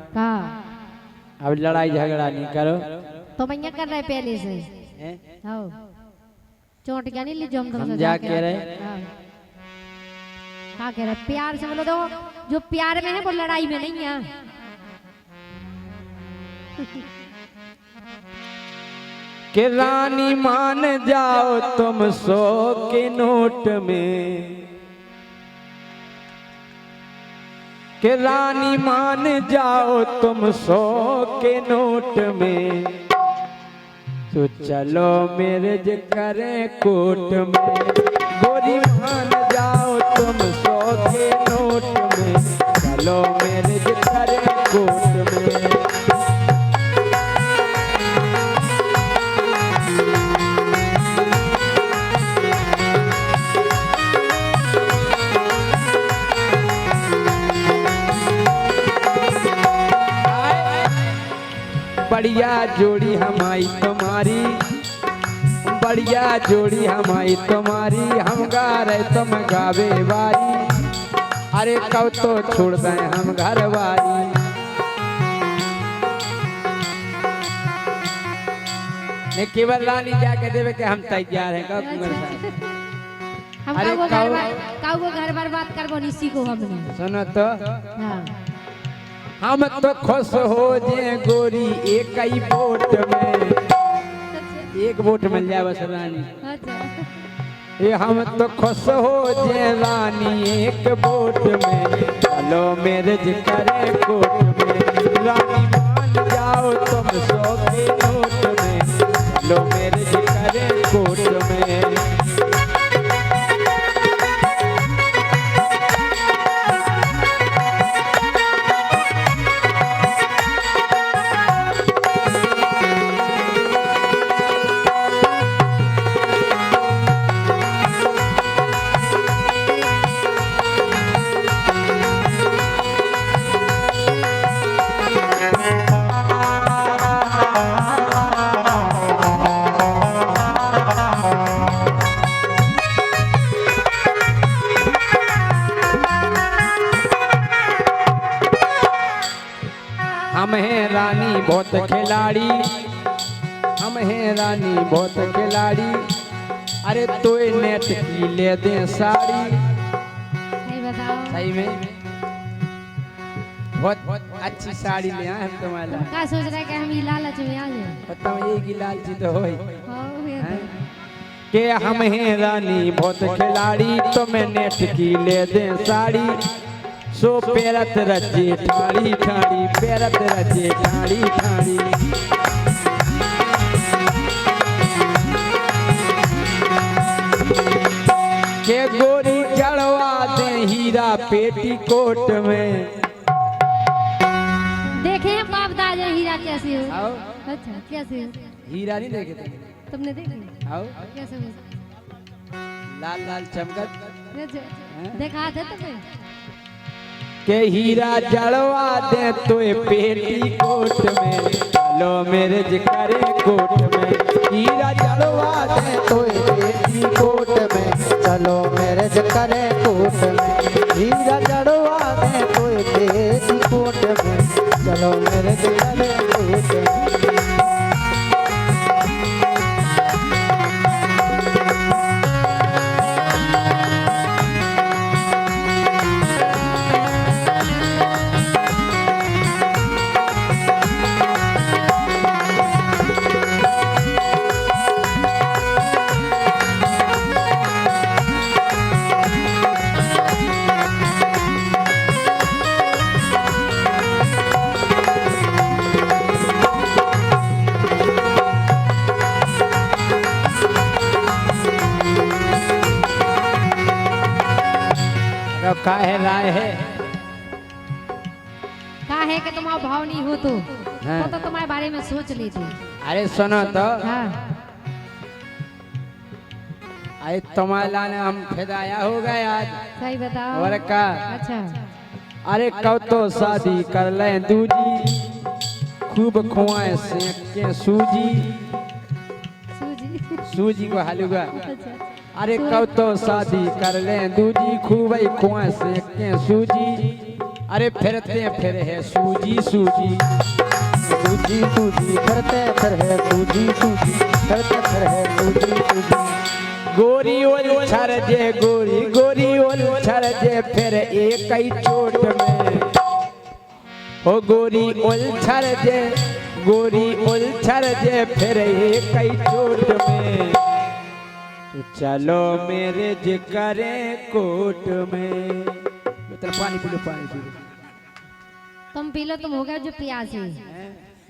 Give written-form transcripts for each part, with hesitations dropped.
का अब लड़ाई झगड़ा नहीं करो। तो मैं कर रहे पहले से हो चोट क्या नहीं ली जो हम जा कह रहे क्या कह रहे प्यार से बोलो तो जो प्यार में है वो लड़ाई में नहीं है। कि रानी मान जाओ तुम 100 के नोट में, कि रानी मान जाओ तुम 100 के नोट में, तो चलो मैरिज करें कोर्ट में। गोरी मान जाओ तुम 100 के नोट में, चलो मैरिज करें कोर्ट में। बढ़िया जोड़ी हमारी तुम्हारी, बढ़िया जोड़ी हमारी तुम्हारी, हम गा रहे तुम गावे वारी, अरे कब तो छोड़ दें हम घर वारी। ने केवल रानी जाके देवे कि हम तैयार हैं कब कुंवर साहब। अरे वो घर बर्बाद करबो निसी को हमने सुनो तो हाँ। हम तो खुश हो जे गोरी एक ही वोट में, एक वोट मिल जाए बस रानी। ये हम तो खुश हो जे रानी एक वोट में, चलो मैरिज करे कोर्ट में। रानी मान जाओ तुम 100 के नोट में, चलो मैरिज करे कोर्ट में। हम हैं रानी बहुत खिलाड़ी, हम हैं रानी बहुत खिलाड़ी, अरे तो नेट की ले दे साड़ी। सही बताओ सही में बहुत अच्छी साड़ी ले आए हम तुम्हारा। क्या सोच रहे कि हम ये लालच में आ जाए पता है यही लालची तो होई हो कि हम हैं रानी बहुत खिलाड़ी, तुम्हें नेट की ले दे साड़ी। सो पेरत रजे ठाड़ी ठाड़ी, पेरत रजे ठाड़ी ठाड़ी। के गोरी चढ़वा दे हीरा पेटीकोट में। देखे हैं बाप दादा हीरा कैसे हो। आओ अच्छा कैसे हो हीरा नहीं देखे तुमने देखे आओ कैसे हो लाल लाल चमकत अच्छा, देखा थे तुम्हें के हीरा जड़वा दे तो पेटीकोट में, चलो मैरिज करे कोर्ट में। हीरा जड़वा दे तो पेटीकोट में, चलो मैरिज करे कोर्ट में। हीरा जड़वा दे तो पेटीकोट में, चलो मैरिज करे कोर्ट में। काहे राय है कहा है कि तुम्हारा भाव नहीं हो तो हाँ। तो तुम्हारे बारे में सोच लेते अरे सुनो तो हाँ अरे तुम्हारे लाने हम फिदाया हो गए आज। सही बताओ और का अच्छा अरे कब तो शादी कर ले दूजी, खूब खुआए सेक के सूजी। सूजी सूजी को हलवा। अच्छा अरे कब तो शादी कर ले दूजी, खूब खुआए सेक के सूजी। अरे फिरते फिर है सूजी सूजी सूजी सूजी फिरते फिर है सूजी सूजी फिरते फिर है सूजी सूजी गोरी ओल छर जे गोरी गोरी ओल छर जे फिर एक ही चोट में हो गोरी ओल छर जे गोरी ओल छर जे फिर एक ही चोट में तो चलो मेरे जिगरे कोट में तेरा पानी पी लो पानी पी लो तुम पी लो तुम हो गए जो प्यासी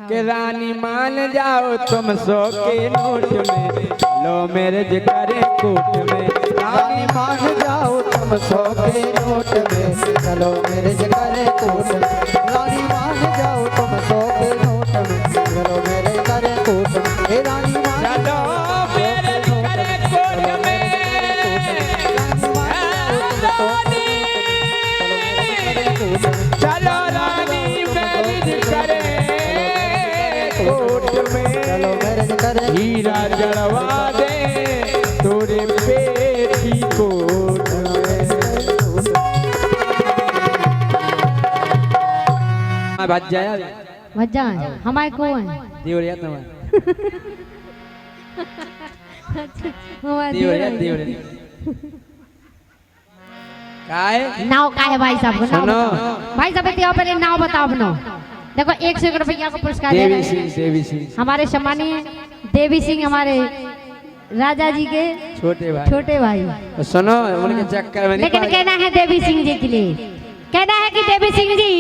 कि रानी मान जाओ तुम 100 के नोट में चलो मेरे जिगरे कोट में रानी मान जाओ तुम 100 के नोट में चलो मेरे जिगरे कोट में रानी मान जाओ तुम 100 के नोट में चलो मेरे जिगरे कोट में हे रानी मान चलो मेरे जिगरे कोट में चलो रानी मेरे जिगरे कोट में चलो मेरे जिगरे हीरा जड़वा दे तोरे पेटी कोट में भज जाया वजह हमारे कौन देवरिया तुम्हारा हमारे देवरिया देवरिया काय नाव का है भाई साहब नाव सुनो। बताओ। भाई साहब इतने पहले नाव बताओ अपनो देखो 100 रुपया का पुरस्कार दे रहे हैं देवी सिंह हमारे सम्मानीय देवी सिंह हमारे राजा जी के छोटे भाई सुनो उनके चक्कर में नहीं लेकिन पड़ कहना है देवी सिंह जी के लिए कहना है कि देवी सिंह जी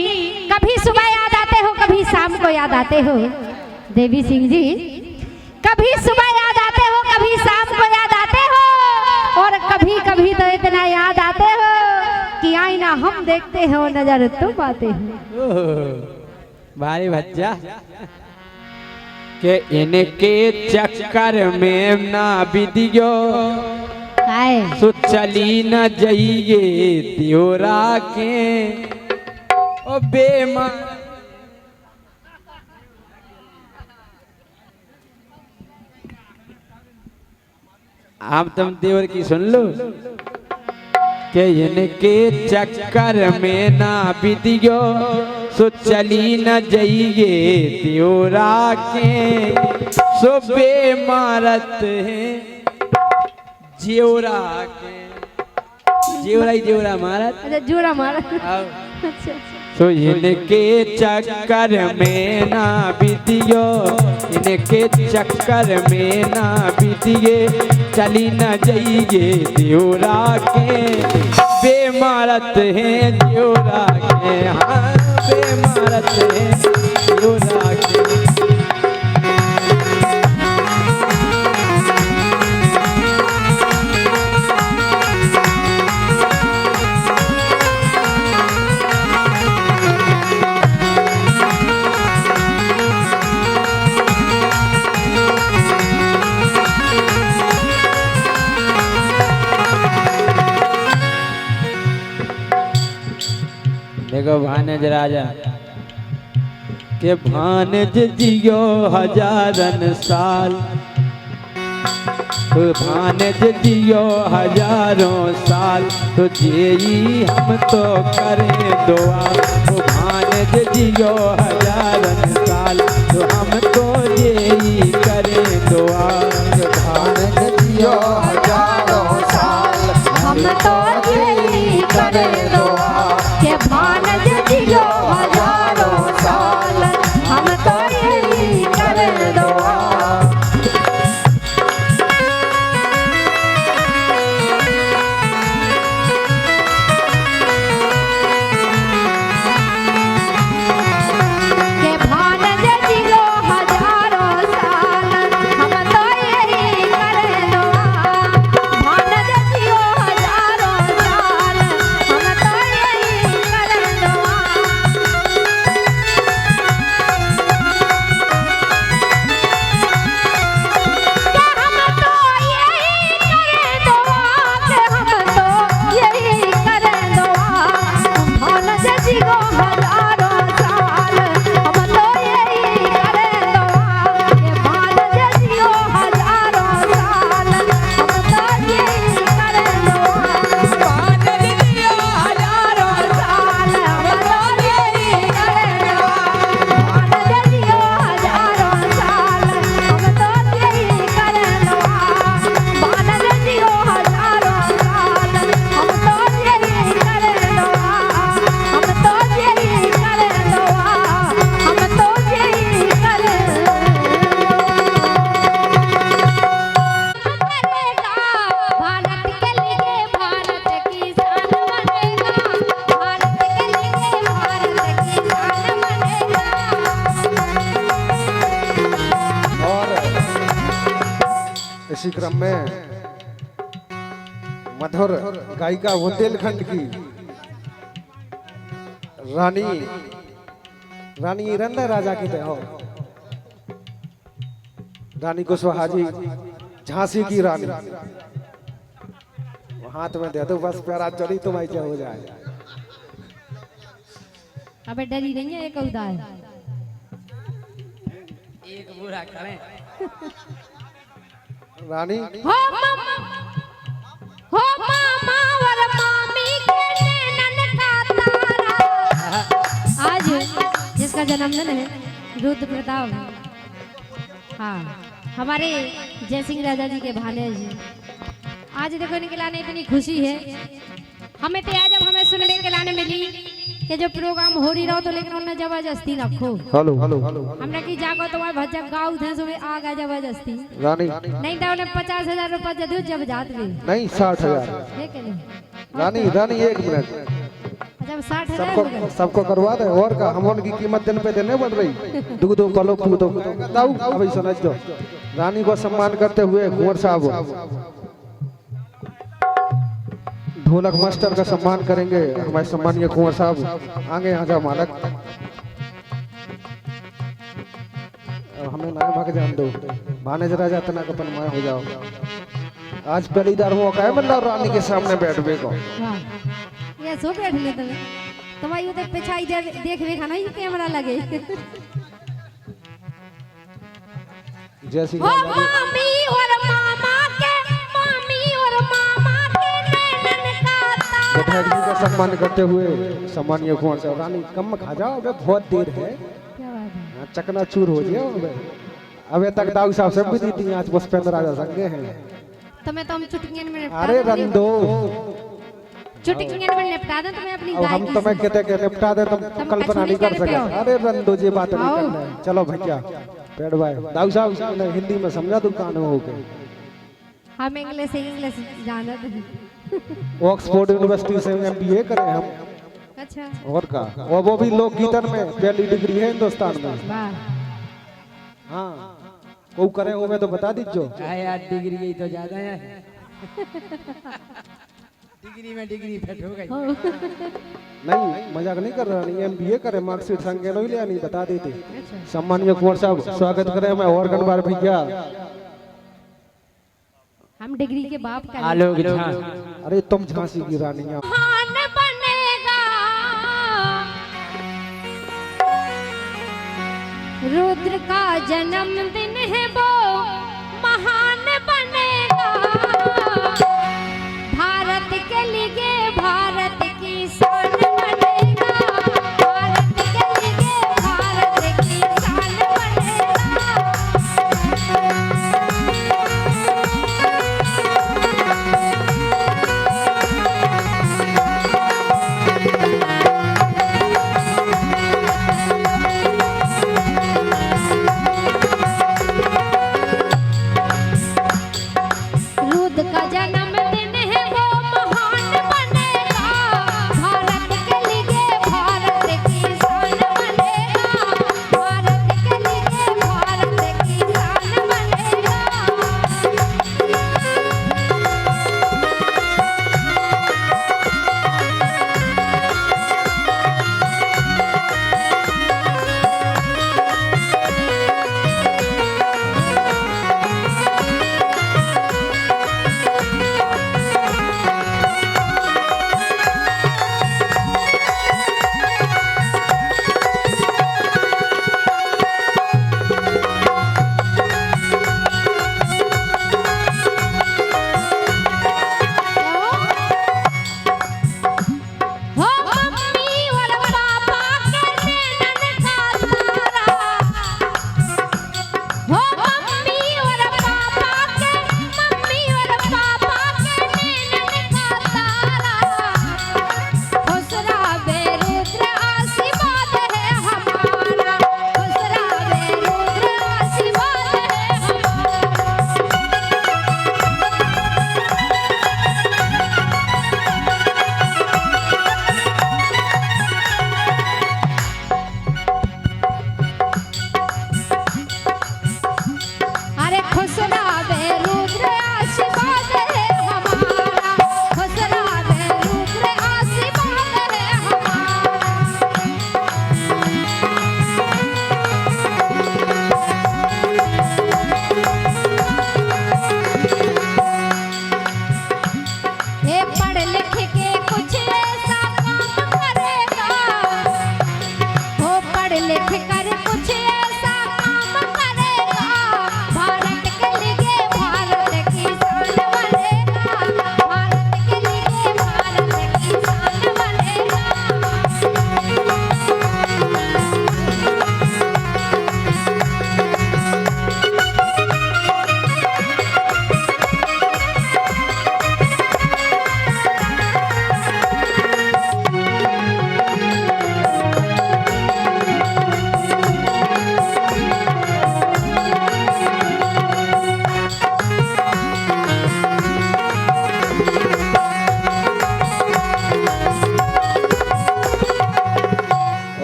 कभी सुबह याद आते हो कभी शाम को याद आते हो देवी सिंह जी कभी सुबह याद आते हो कभी शाम को याद आते हो और कभी कभी तो इतना याद आते हो कि आईना हम देखते हो नजर तुम आते हो ओह, भारी भज्जा के इनके चक्कर में ना बिदियो काय सो चली न जाइए त्योरा के ओ बेमा आप तुम देवर की सुन लो के इनके चक्कर में ना बिदियो सो चली न जाइए त्योरा के सो बेमारत है जेवरा के जेवरा ही जेवरा मारत अच्छा जोरा मारा आओ। अच्छा तो इनके चक्कर में ना बिदियो इनके चक्कर में ना बिदिए चली न जाइए त्योरा के बेमारत है त्योरा के हाँ बेमारत है त्योरा के देखो भानज राजा के भानज जियो हजारन साल तो भानज जियो हजारों साल तो जेई हम तो करें दुआ तो भानज जियो हजारन साल तो हम तो जेई करें दुआ भानज जियो हजारों साल हम तो यही करें दुआ के भानज जियो हजारों साल हम तो यही करें दुआ के भानज जियो इसी क्रम में मधुर गायिका बुंदेलखंड की रानी रानी रंदा राजा की तरह रानी कुशवाहा जी झांसी की रानी हाथ में दे दो बस प्यारा चली तुम्हारी क्या हो जाए। अबे डरी नहीं है एक उदार एक बुरा करें रानी हो मामा और मामी के नैनन का तारा। आज जिसका जन्मदिन है रुद्र प्रताप, हाँ हमारे जयसिंह राजा जी के भाले जी। आज देखो इनके लाने इतनी खुशी है हमें तो आज जब हमें सुनने के लाने मिली कि जो प्रोग्राम हो रही रहो तो लेकिन उन्होंने जबरदस्ती रखो हेलो हमने की जागो तुम्हारे भजक गाँव थे सुबह आ गया जबरदस्ती रानी नहीं तो उन्हें 50,000 रुपये दे दो जब जात भी नहीं 60,000 ठीक है रानी रानी एक मिनट जब 60,000 हो गए सबको करवा दे और का हम उनकी कीमत दिन पे देने बढ़ रही दूध कलो पूतो दाऊ अभी समझ दो। रानी को सम्मान करते हुए कुंवर साहब ढोलक मास्टर का सम्मान करेंगे हमारे सम्मानीय कुंवर साहब आगे आ जाओ मालक। हमें ना भाग जान दो भाने जरा जाते ना कपन माया हो जाओ। आज पहली बार मौका है मतलब रानी के सामने बैठने को। वाह ये सो बैठ ले तुम्हारी उधर पिछाई देख वे खाना ही कैमरा लगे जैसी ओ मामी और मामा के नैनन का तारा। गठैरी का सम्मान करते हुए सम्मानीय कुंवर साहब रानी कम खा जाओ अबे बहुत देर है क्या बात है चकना चूर हो जाओ अबे अबे तक दाऊ साहब सब भी दी आज पुष्पेंद्र राजा संगे हैं। तुम्हें तो हम चुटकियां में निपटा अरे देंगे। रंदो चुटकियां में निपटा दें तुम्हें अपनी अब हम गायकी तुम्हें से। कहते के निपटा दे तुम कल्पना नहीं कर सके। अरे रंदो जी बात नहीं आओ। करना है चलो भैया पेड़ भाई दाऊ साहब ने हिंदी में समझा दुकान में होके हम इंग्लिश जानते हैं ऑक्सफोर्ड यूनिवर्सिटी से एमबीए करे हम अच्छा और का और वो भी लोक गीतन में पहली डिग्री है हिंदुस्तान में। वाह हाँ को करे हो मैं तो बता दीजिए। है यार डिग्री यही तो ज्यादा है डिग्री में डिग्री फेट हो गई। नहीं मजाक नहीं कर रहा नहीं एमबीए करे मार्कशीट संगे नहीं लिया नहीं बता देते। सम्मानीय कुंवर साहब स्वागत करें मैं और गणबार भैया हम डिग्री के बाप का आलोक झा अरे तुम झांसी की रानी हैं। महान बनेगा रुद्र का जन्मदिन है वो महान बनेगा भारत के लिए भारत की शान बनेगा भारत के लिए भारत की शान बनेगा।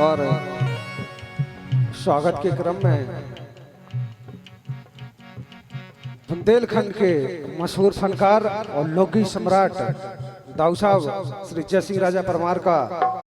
और स्वागत के क्रम में बुंदेलखंड के मशहूर फनकार और लोकगीत सम्राट दाऊ साहब श्री जय सिंह राजा परमार का